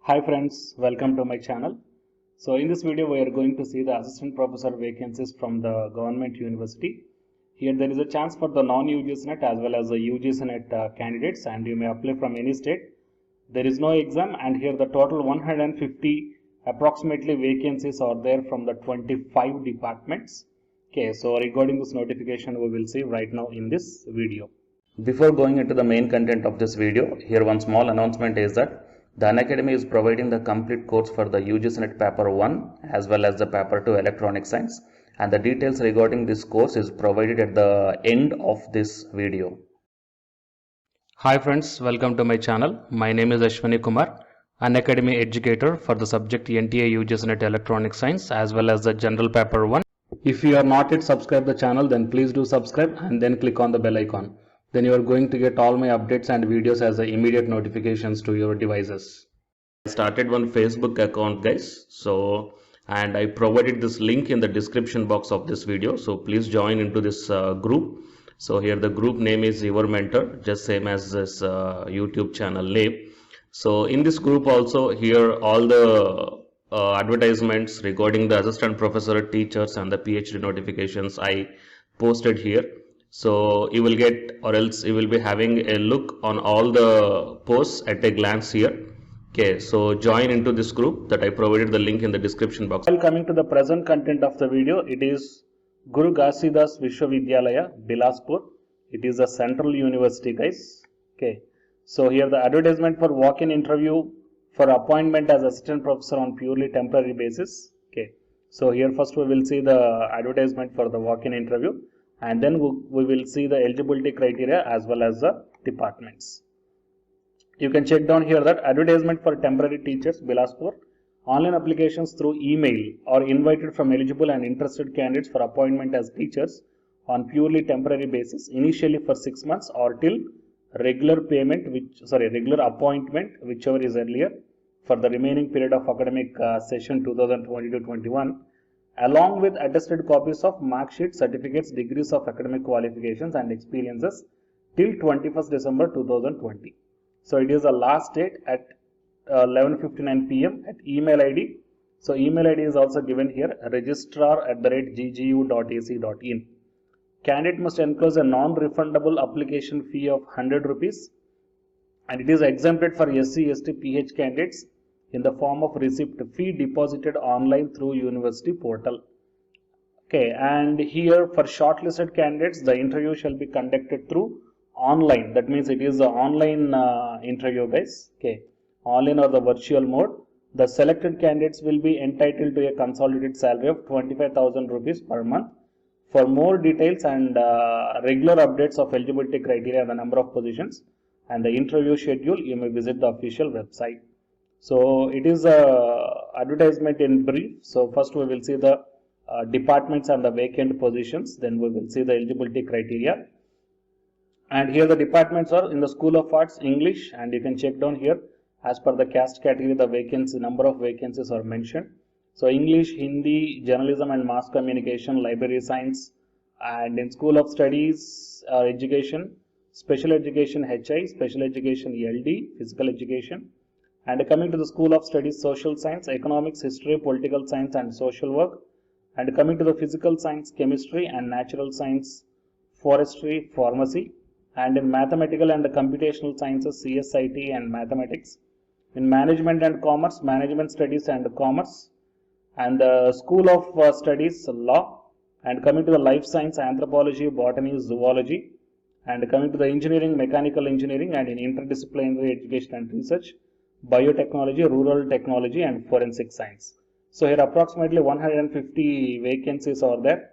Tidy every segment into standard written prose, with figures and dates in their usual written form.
Hi friends, welcome to my channel. So in this video we are going to see the assistant professor vacancies from the government university. Here there is a chance for the non-UGC NET as well as the UGC NET candidates, and you may apply from any state. There is no exam, and here the total 150 approximately vacancies are there from the 25 departments. Okay, so regarding this notification we will see right now in this video. Before going into the main content of this video, here one small announcement is that the Unacademy is providing the complete course for the UGC NET Paper 1 as well as the Paper 2 Electronic Science, and the details regarding this course is provided at the end of this video. Hi friends, welcome to my channel. My name is Ashwani Kumar, Unacademy educator for the subject NTA UGC NET Electronic Science as well as the General Paper 1. If you are not yet subscribed the channel, then please do subscribe and then click on the bell icon. Then you are going to get all my updates and videos as the immediate notifications to your devices. I started one Facebook account, guys, and I provided this link in the description box of this video, so please join into this group. So here the group name is Your Mentor, just same as this YouTube channel name. So in this group also, here all the advertisements regarding the assistant professor, teachers and the PhD notifications I posted here. So you will get, or else you will be having a look on all the posts at a glance here. Okay, so join into this group that I provided the link in the description box. While coming to the present content of the video, it is Guru Ghasidas Vishwavidyalaya, Bilaspur. It is a central university, guys. Okay, so here the advertisement for walk-in interview for appointment as assistant professor on purely temporary basis. Okay, so here first we will see the advertisement for the walk-in interview, and then we will see the eligibility criteria as well as the departments. You can check down here that advertisement for temporary teachers, Bilaspur. Online applications through email are invited from eligible and interested candidates for appointment as teachers on purely temporary basis, initially for 6 months or till regular appointment, whichever is earlier, for the remaining period of academic session 2020-21, along with attested copies of mark sheets, certificates, degrees of academic qualifications and experiences till 21st December 2020. So it is the last date at 11:59 p.m. at email ID. So email ID is also given here, registrar@ggU.ac.in. Candidate must enclose a non-refundable application fee of 100 rupees, and it is exempted for SC, ST, PH candidates in the form of receipt fee deposited online through university portal. Okay, and here for shortlisted candidates, the interview shall be conducted through online. That means it is an online interview, guys. Okay, online or the virtual mode. The selected candidates will be entitled to a consolidated salary of 25,000 rupees per month. For more details and regular updates of eligibility criteria and the number of positions and the interview schedule, you may visit the official website. So it is a advertisement in brief. So first we will see the departments and the vacant positions. Then we will see the eligibility criteria. And here the departments are in the School of Arts, English, and you can check down here as per the caste category the vacancy, number of vacancies are mentioned. So English, Hindi, Journalism and Mass Communication, Library Science, and in School of Studies, Education, Special Education HI, Special Education LD, Physical Education. And coming to the School of Studies, Social Science, Economics, History, Political Science and Social Work. And coming to the Physical Science, Chemistry and Natural Science, Forestry, Pharmacy. And in Mathematical and Computational Sciences, CSIT and Mathematics. In Management and Commerce, Management Studies and Commerce. And the School of Studies, Law. And coming to the Life Science, Anthropology, Botany, Zoology. And coming to the Engineering, Mechanical Engineering, and in Interdisciplinary Education and Research, Biotechnology, Rural Technology and Forensic Science. So here approximately 150 vacancies are there.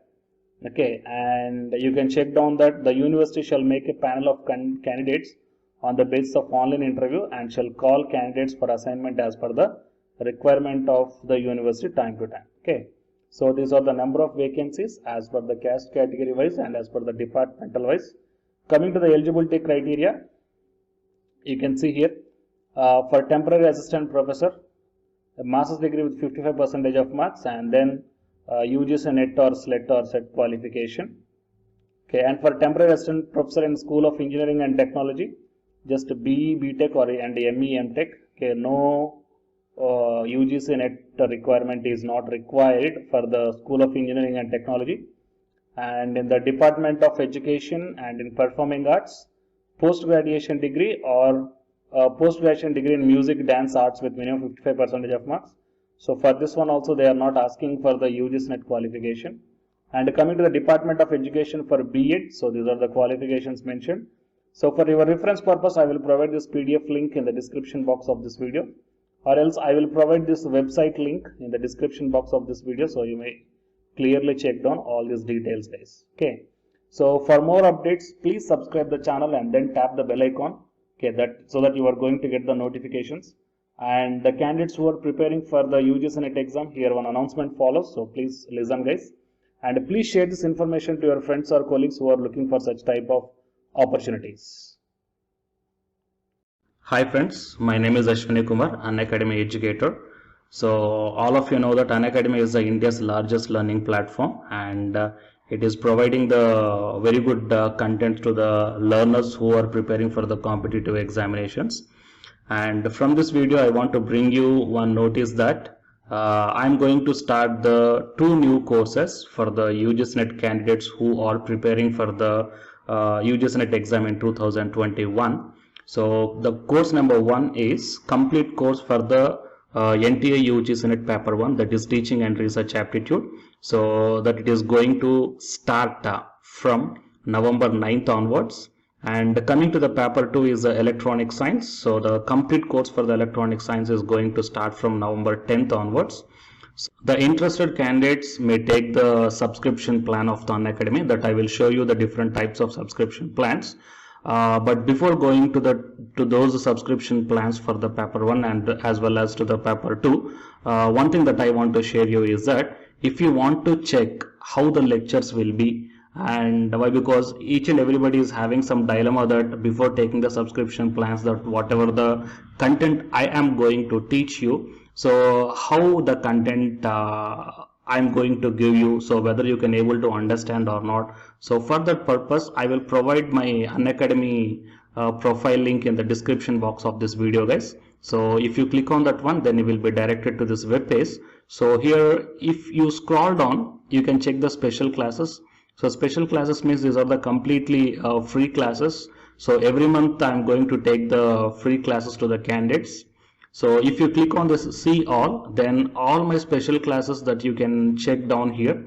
Okay, and you can check down that the university shall make a panel of candidates on the basis of online interview and shall call candidates for assignment as per the requirement of the university time to time. Okay, so these are the number of vacancies as per the caste category wise and as per the departmental wise. Coming to the eligibility criteria, you can see here for temporary assistant professor, a master's degree with 55% of marks, and then UGC NET or SLET or SET qualification. Okay, and for temporary assistant professor in School of Engineering and Technology, just BE, BTech or and ME, MTech. Okay, no UGC NET requirement is not required for the School of Engineering and Technology, and in the Department of Education and in Performing Arts, post-graduation degree or post-graduation degree in music, dance, arts with minimum 55% of marks. So for this one also they are not asking for the UGC NET qualification. And coming to the Department of Education for B.Ed, so these are the qualifications mentioned. So for your reference purpose, I will provide this PDF link in the description box of this video, or else I will provide this website link in the description box of this video, so you may clearly check down all these details, guys. Okay. So for more updates, please subscribe the channel and then tap the bell icon. Okay, so that you are going to get the notifications. And the candidates who are preparing for the UGC NET exam, here one announcement follows. So please listen, guys. And please share this information to your friends or colleagues who are looking for such type of opportunities. Hi friends, my name is Ashwini Kumar, Unacademy educator. So all of you know that Unacademy is India's largest learning platform, and it is providing the very good content to the learners who are preparing for the competitive examinations. And from this video I want to bring you one notice that I'm going to start the 2 new courses for the UGC NET candidates who are preparing for the UGC NET exam in 2021. So the course number 1 is complete course for the NTA UGC NET paper 1, that is teaching and research aptitude. So that it is going to start from November 9th onwards. And coming to the paper 2 is the electronic science. So the complete course for the electronic science is going to start from November 10th onwards. So the interested candidates may take the subscription plan of the Unacademy, that I will show you the different types of subscription plans. But before going to those subscription plans for the paper 1 and as well as to the paper 2, one thing that I want to share you is that if you want to check how the lectures will be, and why, because each and everybody is having some dilemma that before taking the subscription plans, that whatever the content I am going to teach you, so how the content I'm going to give you, so whether you can able to understand or not. So for that purpose I will provide my Unacademy profile link in the description box of this video, guys. So if you click on that one, then you will be directed to this web page. So here if you scroll down, you can check the special classes. So special classes means these are the completely free classes. So every month I am going to take the free classes to the candidates. So if you click on this see all, then all my special classes that you can check down here,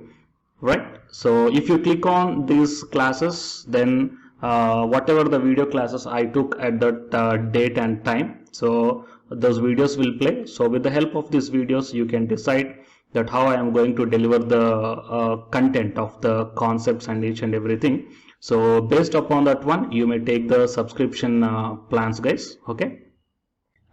right? So if you click on these classes, then whatever the video classes I took at that date and time, so those videos will play. So with the help of these videos you can decide that how I am going to deliver the content of the concepts and each and everything. So based upon that one, you may take the subscription plans, guys. Okay.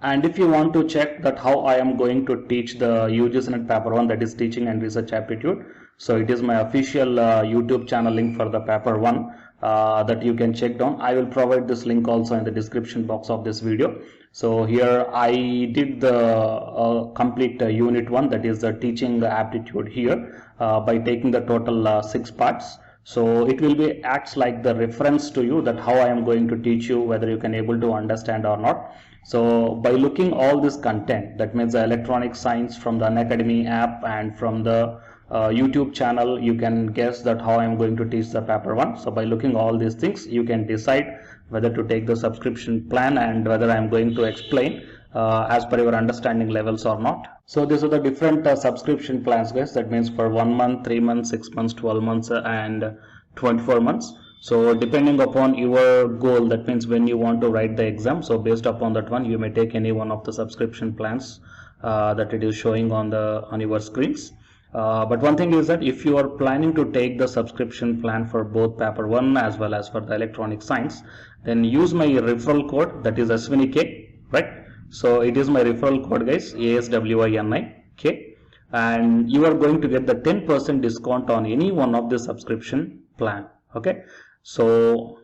And if you want to check that how I am going to teach the UGC NET paper 1, that is teaching and research aptitude, so it is my official YouTube channel link for the paper 1 that you can check down. I will provide this link also in the description box of this video. So here I did the complete unit 1, that is the teaching aptitude here by taking the total 6 parts. So it will be acts like the reference to you that how I am going to teach you, whether you can able to understand or not. So by looking all this content, that means the electronic science from the Unacademy app and from the YouTube channel, you can guess that how I am going to teach the paper 1. So by looking all these things, you can decide whether to take the subscription plan and whether I am going to explain as per your understanding levels or not. So these are the different subscription plans, guys. That means for 1 month, 3 months, 6 months, 12 months and 24 months. So depending upon your goal, that means when you want to write the exam, so based upon that one, you may take any one of the subscription plans that it is showing on your screens. But one thing is that if you are planning to take the subscription plan for both paper 1 as well as for the electronic science, then use my referral code, that is ASWINIK, right? So it is my referral code, guys, ASWINIK, and you are going to get the 10% discount on any one of the subscription plan. Okay, so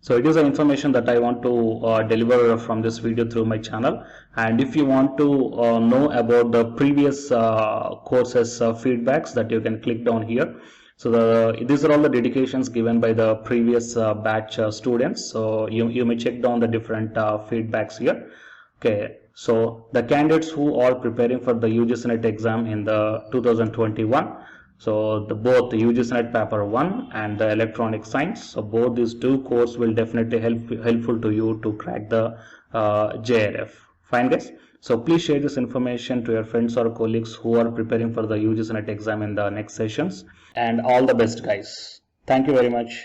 it is the information that I want to deliver from this video through my channel. And if you want to know about the previous courses feedbacks, that you can click down here. So these are all the dedications given by the previous batch students. So you may check down the different feedbacks here. Okay, So the candidates who are preparing for the UGC NET exam in the 2021, so both the UGC NET paper 1 and the electronic science, so both these two courses will definitely helpful to you to crack the JRF. Fine guys. So please share this information to your friends or colleagues who are preparing for the UGC NET exam in the next sessions, and all the best guys. Thank you very much.